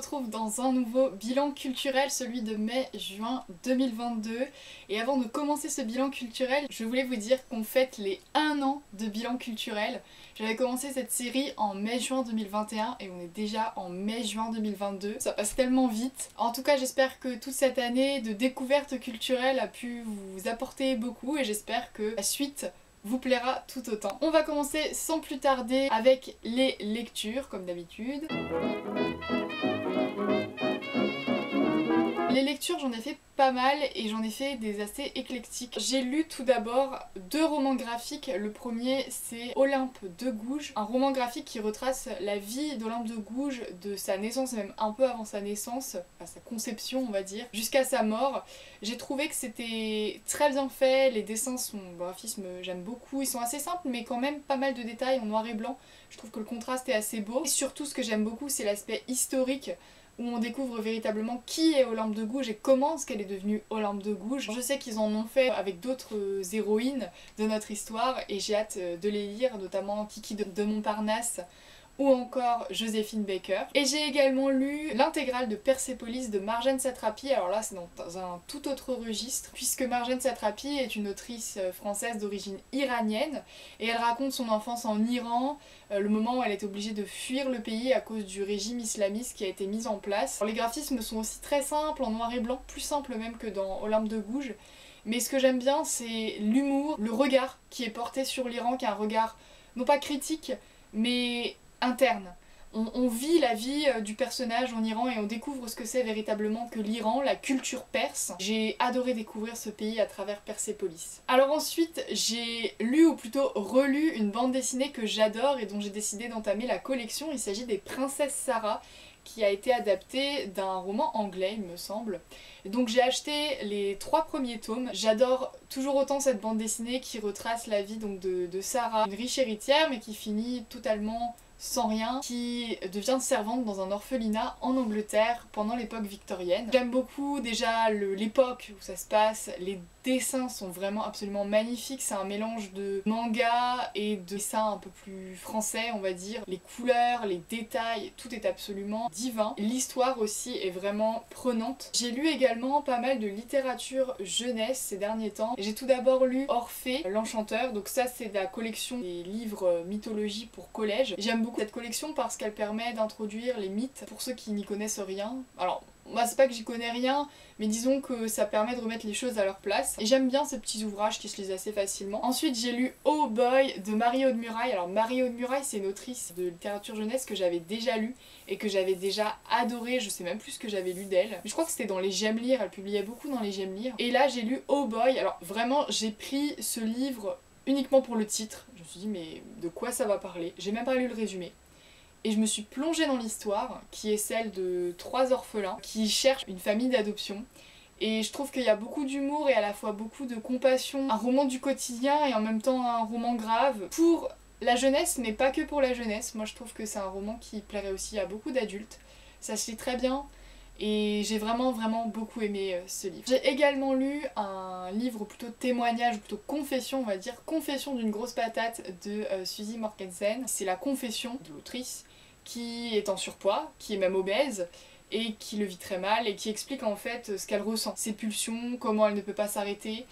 retrouve dans un nouveau bilan culturel, celui de mai-juin 2022. Et avant de commencer ce bilan culturel, je voulais vous dire qu'on fête les 1 an de bilan culturel. J'avais commencé cette série en mai-juin 2021 et on est déjà en mai-juin 2022. Ça passe tellement vite. En tout cas, j'espère que toute cette année de découverte culturelle a pu vous apporter beaucoup et j'espère que la suite vous plaira tout autant. On va commencer sans plus tarder avec les lectures, comme d'habitude. Les lectures, j'en ai fait pas mal et j'en ai fait des assez éclectiques. J'ai lu tout d'abord 2 romans graphiques. Le premier, c'est Olympe de Gouges, un roman graphique qui retrace la vie d'Olympe de Gouges, de sa naissance et même un peu avant sa naissance, enfin sa conception on va dire, jusqu'à sa mort. J'ai trouvé que c'était très bien fait, les dessins sont, le graphisme j'aime beaucoup, ils sont assez simples mais quand même pas mal de détails en noir et blanc. Je trouve que le contraste est assez beau. Et surtout ce que j'aime beaucoup c'est l'aspect historique, où on découvre véritablement qui est Olympe de Gouges et comment est-ce qu'elle est devenue Olympe de Gouges. Je sais qu'ils en ont fait avec d'autres héroïnes de notre histoire et j'ai hâte de les lire, notamment Kiki de Montparnasse ou encore Joséphine Baker. Et j'ai également lu l'intégrale de Persépolis de Marjane Satrapi. Alors là c'est dans un tout autre registre, puisque Marjane Satrapi est une autrice française d'origine iranienne et elle raconte son enfance en Iran, le moment où elle est obligée de fuir le pays à cause du régime islamiste qui a été mis en place. Alors, les graphismes sont aussi très simples, en noir et blanc, plus simples même que dans Olympe de Gouges. Mais ce que j'aime bien c'est l'humour, le regard qui est porté sur l'Iran, qui est un regard non pas critique mais interne. On vit la vie du personnage en Iran et on découvre ce que c'est véritablement que l'Iran, la culture perse. J'ai adoré découvrir ce pays à travers Persépolis. Alors ensuite, j'ai lu ou plutôt relu une bande dessinée que j'adore et dont j'ai décidé d'entamer la collection. Il s'agit des Princesses Sarah, qui a été adapté d'un roman anglais il me semble. Donc j'ai acheté les 3 premiers tomes. J'adore toujours autant cette bande dessinée qui retrace la vie donc de Sarah, une riche héritière mais qui finit totalement sans rien, qui devient servante dans un orphelinat en Angleterre pendant l'époque victorienne. J'aime beaucoup déjà l'époque où ça se passe, les dessins sont vraiment absolument magnifiques, c'est un mélange de manga et de dessins un peu plus français on va dire. Les couleurs, les détails, tout est absolument divin. L'histoire aussi est vraiment prenante. J'ai lu également pas mal de littérature jeunesse ces derniers temps. J'ai tout d'abord lu Orphée, l'Enchanteur, donc ça c'est de la collection des livres mythologie pour collège. J'aime beaucoup cette collection parce qu'elle permet d'introduire les mythes pour ceux qui n'y connaissent rien. Alors moi c'est pas que j'y connais rien, mais disons que ça permet de remettre les choses à leur place. Et j'aime bien ces petits ouvrages qui se lisent assez facilement. Ensuite j'ai lu Oh Boy de Marie-Aude Murail. Alors Marie-Aude Murail c'est une autrice de littérature jeunesse que j'avais déjà lue et que j'avais déjà adoré. Je sais même plus ce que j'avais lu d'elle. Je crois que c'était dans les J'aime lire, elle publiait beaucoup dans les J'aime lire. Et là j'ai lu Oh Boy. Alors vraiment j'ai pris ce livre uniquement pour le titre. Je me suis dit mais de quoi ça va parler? J'ai même pas lu le résumé. Et je me suis plongée dans l'histoire, qui est celle de 3 orphelins qui cherchent une famille d'adoption. Et je trouve qu'il y a beaucoup d'humour et à la fois beaucoup de compassion. Un roman du quotidien et en même temps un roman grave pour la jeunesse, mais pas que pour la jeunesse. Moi je trouve que c'est un roman qui plairait aussi à beaucoup d'adultes. Ça se lit très bien. Et j'ai vraiment beaucoup aimé ce livre. J'ai également lu un livre plutôt témoignage, plutôt confession on va dire, Confession d'une grosse patate de Suzy Morgensen. C'est la confession de l'autrice qui est en surpoids, qui est même obèse et qui le vit très mal et qui explique en fait ce qu'elle ressent, ses pulsions, comment elle ne peut pas s'arrêter.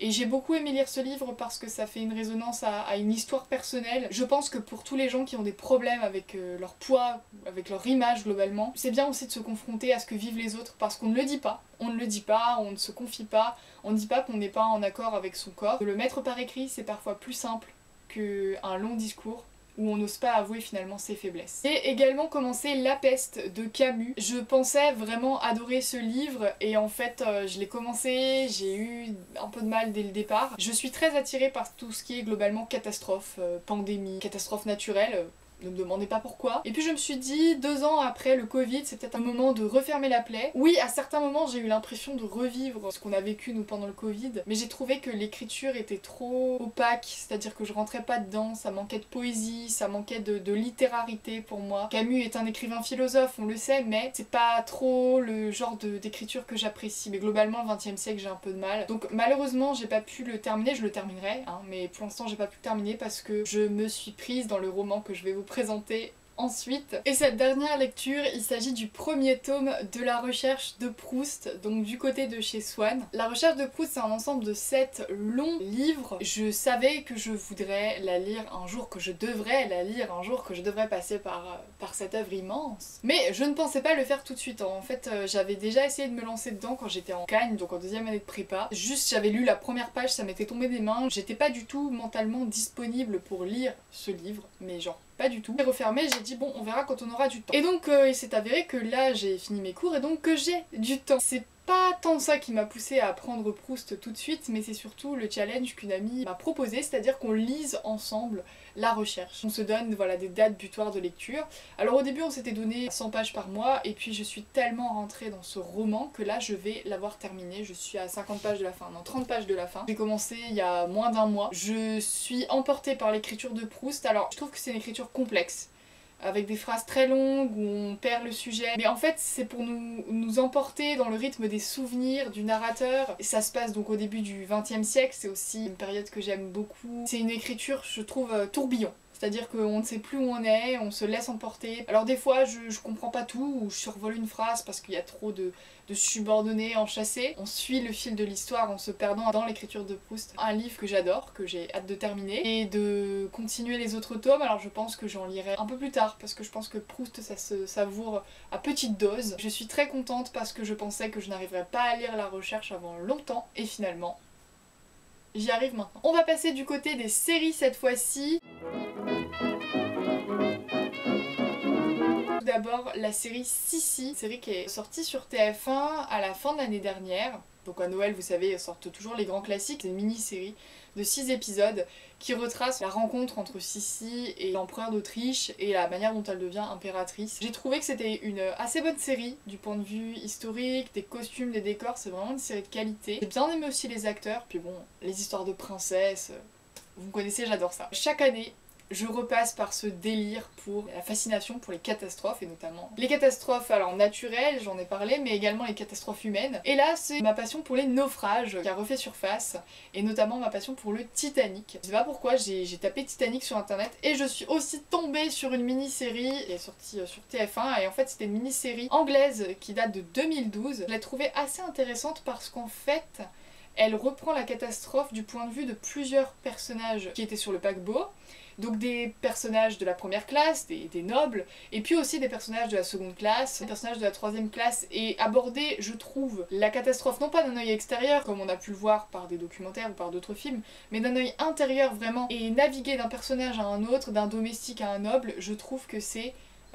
Et j'ai beaucoup aimé lire ce livre parce que ça fait une résonance à une histoire personnelle. Je pense que pour tous les gens qui ont des problèmes avec leur poids, avec leur image globalement, c'est bien aussi de se confronter à ce que vivent les autres parce qu'on ne le dit pas. On ne le dit pas, on ne se confie pas, on ne dit pas qu'on n'est pas en accord avec son corps. Le mettre par écrit c'est parfois plus simple qu'un long discours où on n'ose pas avouer finalement ses faiblesses. J'ai également commencé La Peste de Camus. Je pensais vraiment adorer ce livre et en fait je l'ai commencé, j'ai eu un peu de mal dès le départ. Je suis très attirée par tout ce qui est globalement catastrophe, pandémie, catastrophe naturelle. Ne me demandez pas pourquoi. Et puis je me suis dit, 2 ans après le Covid, c'est peut-être un moment de refermer la plaie. Oui, à certains moments j'ai eu l'impression de revivre ce qu'on a vécu nous pendant le Covid, mais j'ai trouvé que l'écriture était trop opaque, c'est-à-dire que je rentrais pas dedans, ça manquait de poésie, ça manquait de littérarité pour moi. Camus est un écrivain philosophe, on le sait, mais c'est pas trop le genre d'écriture que j'apprécie. Mais globalement, le XXe siècle, j'ai un peu de mal. Donc malheureusement, j'ai pas pu le terminer, je le terminerai, hein, mais pour l'instant j'ai pas pu le terminer parce que je me suis prise dans le roman que je vais vous présenter ensuite. Et cette dernière lecture, il s'agit du premier tome de La Recherche de Proust, donc du côté de chez Swan. La Recherche de Proust, c'est un ensemble de 7 longs livres. Je savais que je voudrais la lire un jour, que je devrais la lire un jour, que je devrais passer par cette œuvre immense. Mais je ne pensais pas le faire tout de suite. En fait, j'avais déjà essayé de me lancer dedans quand j'étais en Cagne, donc en deuxième année de prépa. Juste, j'avais lu la première page, ça m'était tombé des mains. J'étais pas du tout mentalement disponible pour lire ce livre, mais genre pas du tout. J'ai refermé, j'ai dit bon, on verra quand on aura du temps. Et donc il s'est avéré que là j'ai fini mes cours et donc que j'ai du temps. C'est pas tant ça qui m'a poussé à prendre Proust tout de suite, mais c'est surtout le challenge qu'une amie m'a proposé, c'est-à-dire qu'on lise ensemble La Recherche. On se donne voilà, des dates butoirs de lecture. Alors au début on s'était donné 100 pages par mois et puis je suis tellement rentrée dans ce roman que là je vais l'avoir terminé. Je suis à 50 pages de la fin, non 30 pages de la fin. J'ai commencé il y a moins d'un mois. Je suis emportée par l'écriture de Proust. Alors je trouve que c'est une écriture complexe, avec des phrases très longues où on perd le sujet. Mais en fait c'est pour nous emporter dans le rythme des souvenirs du narrateur. Et ça se passe donc au début du XXe siècle, c'est aussi une période que j'aime beaucoup. C'est une écriture, je trouve, tourbillon. C'est-à-dire qu'on ne sait plus où on est, on se laisse emporter. Alors des fois je comprends pas tout, ou je survole une phrase parce qu'il y a trop de subordonnés enchâssés. On suit le fil de l'histoire en se perdant dans l'écriture de Proust. Un livre que j'adore, que j'ai hâte de terminer, et de continuer les autres tomes. Alors je pense que j'en lirai un peu plus tard, parce que je pense que Proust ça se savoure à petite dose. Je suis très contente parce que je pensais que je n'arriverais pas à lire La Recherche avant longtemps, et finalement j'y arrive maintenant. On va passer du côté des séries cette fois-ci. Tout d'abord la série Sissi, série qui est sortie sur TF1 à la fin de l'année dernière. Donc à Noël, vous savez, sortent toujours les grands classiques, des mini-séries de 6 épisodes qui retracent la rencontre entre Sissi et l'empereur d'Autriche et la manière dont elle devient impératrice. J'ai trouvé que c'était une assez bonne série du point de vue historique, des costumes, des décors, c'est vraiment une série de qualité. J'ai bien aimé aussi les acteurs, puis bon, les histoires de princesses, vous connaissez, j'adore ça. Chaque année, je repasse par ce délire pour la fascination pour les catastrophes, et notamment les catastrophes alors naturelles, j'en ai parlé, mais également les catastrophes humaines. Et là c'est ma passion pour les naufrages qui a refait surface, et notamment ma passion pour le Titanic. Je sais pas pourquoi j'ai tapé Titanic sur internet et je suis aussi tombée sur une mini-série qui est sortie sur TF1, et en fait c'était une mini-série anglaise qui date de 2012. Je l'ai trouvée assez intéressante parce qu'en fait elle reprend la catastrophe du point de vue de plusieurs personnages qui étaient sur le paquebot. Donc des personnages de la première classe, des nobles, et puis aussi des personnages de la seconde classe, des personnages de la troisième classe, et aborder, je trouve, la catastrophe non pas d'un œil extérieur, comme on a pu le voir par des documentaires ou par d'autres films, mais d'un œil intérieur vraiment, et naviguer d'un personnage à un autre, d'un domestique à un noble, je trouve que c'est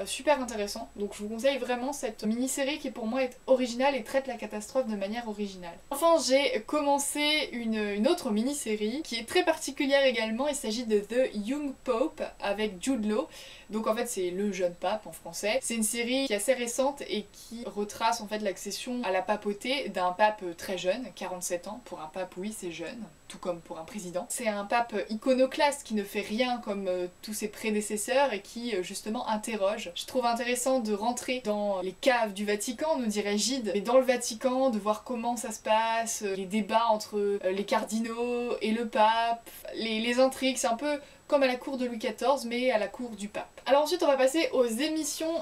super intéressant. Donc je vous conseille vraiment cette mini-série qui pour moi est originale et traite la catastrophe de manière originale. Enfin j'ai commencé une autre mini-série qui est très particulière également, il s'agit de The Young Pope avec Jude Law. Donc en fait c'est le jeune pape en français. C'est une série qui est assez récente et qui retrace en fait l'accession à la papauté d'un pape très jeune, 47 ans. Pour un pape oui c'est jeune, tout comme pour un président. C'est un pape iconoclaste qui ne fait rien comme tous ses prédécesseurs et qui justement interroge. Je trouve intéressant de rentrer dans les caves du Vatican, nous dirait Gide, mais dans le Vatican, de voir comment ça se passe, les débats entre les cardinaux et le pape, les intrigues, c'est un peu comme à la cour de Louis XIV mais à la cour du pape. Alors ensuite on va passer aux émissions.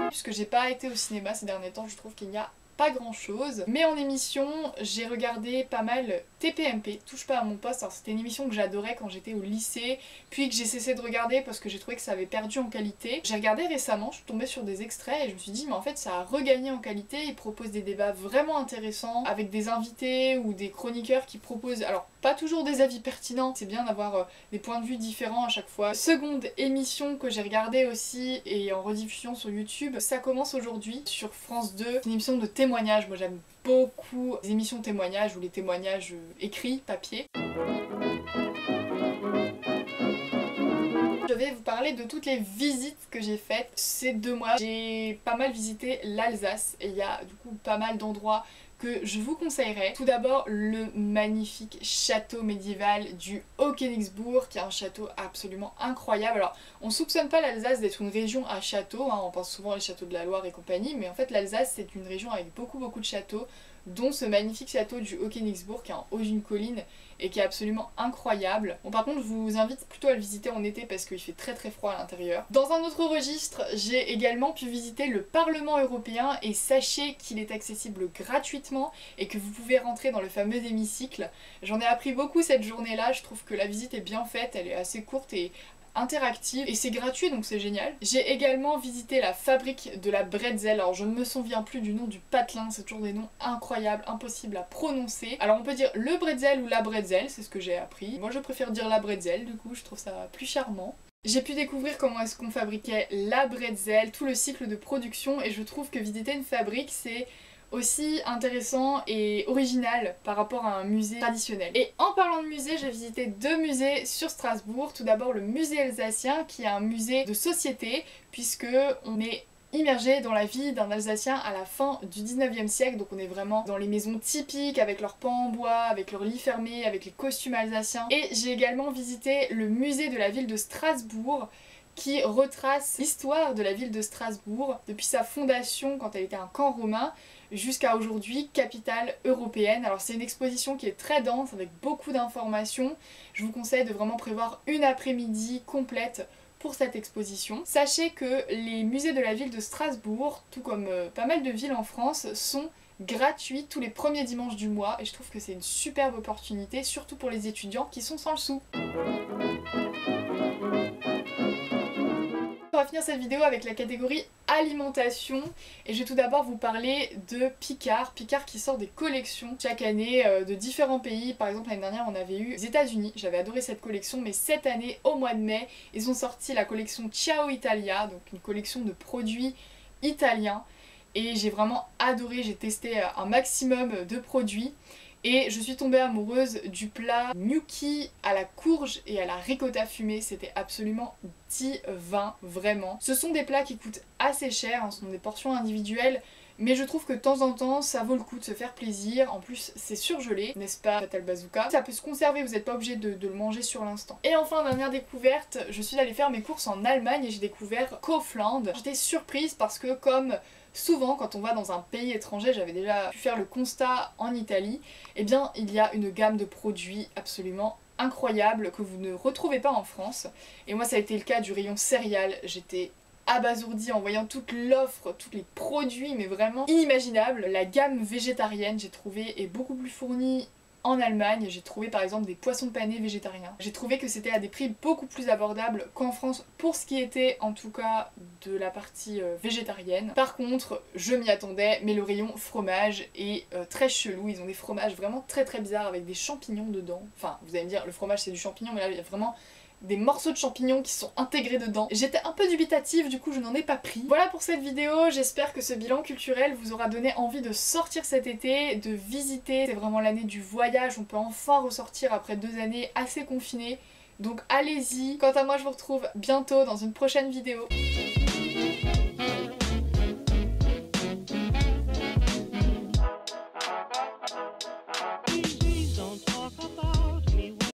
Puisque j'ai pas été au cinéma ces derniers temps, je trouve qu'il n'y a pas grand chose, mais en émission j'ai regardé pas mal TPMP, Touche pas à mon poste. Alors c'était une émission que j'adorais quand j'étais au lycée, puis que j'ai cessé de regarder parce que j'ai trouvé que ça avait perdu en qualité. J'ai regardé récemment, je suis tombée sur des extraits et je me suis dit mais en fait ça a regagné en qualité, ils proposent des débats vraiment intéressants avec des invités ou des chroniqueurs qui proposent, alors pas toujours des avis pertinents, c'est bien d'avoir des points de vue différents à chaque fois. Seconde émission que j'ai regardée aussi et en rediffusion sur YouTube, ça commence aujourd'hui sur France 2, une émission de témoignages. Moi j'aime beaucoup les émissions de témoignages ou les témoignages écrits, papier. Je vais vous parler de toutes les visites que j'ai faites ces 2 mois. J'ai pas mal visité l'Alsace et il y a du coup pas mal d'endroits que je vous conseillerais. Tout d'abord le magnifique château médiéval du Haut-Königsbourg, qui est un château absolument incroyable. Alors on soupçonne pas l'Alsace d'être une région à châteaux, hein, on pense souvent aux châteaux de la Loire et compagnie, mais en fait l'Alsace c'est une région avec beaucoup de châteaux, dont ce magnifique château du Haut-Königsbourg qui est en haut d'une colline et qui est absolument incroyable. Bon, par contre je vous invite plutôt à le visiter en été parce qu'il fait très très froid à l'intérieur. Dans un autre registre, j'ai également pu visiter le Parlement européen et sachez qu'il est accessible gratuitement et que vous pouvez rentrer dans le fameux hémicycle. J'en ai appris beaucoup cette journée-là, je trouve que la visite est bien faite, elle est assez courte et interactive et c'est gratuit donc c'est génial. J'ai également visité la fabrique de la bretzel, alors je ne me souviens plus du nom du patelin, c'est toujours des noms incroyables, impossibles à prononcer. Alors on peut dire le bretzel ou la bretzel, c'est ce que j'ai appris. Moi je préfère dire la bretzel, du coup je trouve ça plus charmant. J'ai pu découvrir comment est-ce qu'on fabriquait la bretzel, tout le cycle de production et je trouve que visiter une fabrique c'est aussi intéressant et original par rapport à un musée traditionnel. Et en parlant de musée, j'ai visité 2 musées sur Strasbourg. Tout d'abord le musée alsacien qui est un musée de société puisque on est immergé dans la vie d'un Alsacien à la fin du 19e siècle, donc on est vraiment dans les maisons typiques avec leurs pans en bois, avec leurs lits fermés, avec les costumes alsaciens. Et j'ai également visité le musée de la ville de Strasbourg qui retrace l'histoire de la ville de Strasbourg depuis sa fondation quand elle était un camp romain jusqu'à aujourd'hui, capitale européenne. Alors c'est une exposition qui est très dense avec beaucoup d'informations. Je vous conseille de vraiment prévoir une après-midi complète pour cette exposition. Sachez que les musées de la ville de Strasbourg, tout comme pas mal de villes en France, sont gratuits tous les premiers dimanches du mois et je trouve que c'est une superbe opportunité, surtout pour les étudiants qui sont sans le sou. On va finir cette vidéo avec la catégorie alimentation et je vais tout d'abord vous parler de Picard. Picard qui sort des collections chaque année de différents pays. Par exemple l'année dernière on avait eu les États-Unis, j'avais adoré cette collection, mais cette année au mois de mai ils ont sorti la collection Ciao Italia, donc une collection de produits italiens et j'ai vraiment adoré, j'ai testé un maximum de produits. Et je suis tombée amoureuse du plat gnocchi à la courge et à la ricotta fumée, c'était absolument divin, vraiment. Ce sont des plats qui coûtent assez cher, ce sont des portions individuelles, mais je trouve que de temps en temps ça vaut le coup de se faire plaisir. En plus c'est surgelé, n'est-ce pas Fatal Bazooka? Ça peut se conserver, vous n'êtes pas obligé de le manger sur l'instant. Et enfin dernière découverte, je suis allée faire mes courses en Allemagne et j'ai découvert Kaufland. J'étais surprise parce que comme souvent quand on va dans un pays étranger, j'avais déjà pu faire le constat en Italie, eh bien il y a une gamme de produits absolument incroyable que vous ne retrouvez pas en France. Et moi ça a été le cas du rayon céréales, j'étais abasourdie en voyant toute l'offre, tous les produits mais vraiment inimaginables. La gamme végétarienne j'ai trouvé est beaucoup plus fournie en Allemagne. J'ai trouvé par exemple des poissons panés végétariens. J'ai trouvé que c'était à des prix beaucoup plus abordables qu'en France pour ce qui était en tout cas de la partie végétarienne. Par contre je m'y attendais mais le rayon fromage est très chelou. Ils ont des fromages vraiment très bizarres avec des champignons dedans. Enfin vous allez me dire le fromage c'est du champignon mais là il y a vraiment des morceaux de champignons qui sont intégrés dedans. J'étais un peu dubitative, du coup je n'en ai pas pris. Voilà pour cette vidéo, j'espère que ce bilan culturel vous aura donné envie de sortir cet été, de visiter. C'est vraiment l'année du voyage, on peut enfin ressortir après 2 années assez confinées. Donc allez-y. Quant à moi je vous retrouve bientôt dans une prochaine vidéo.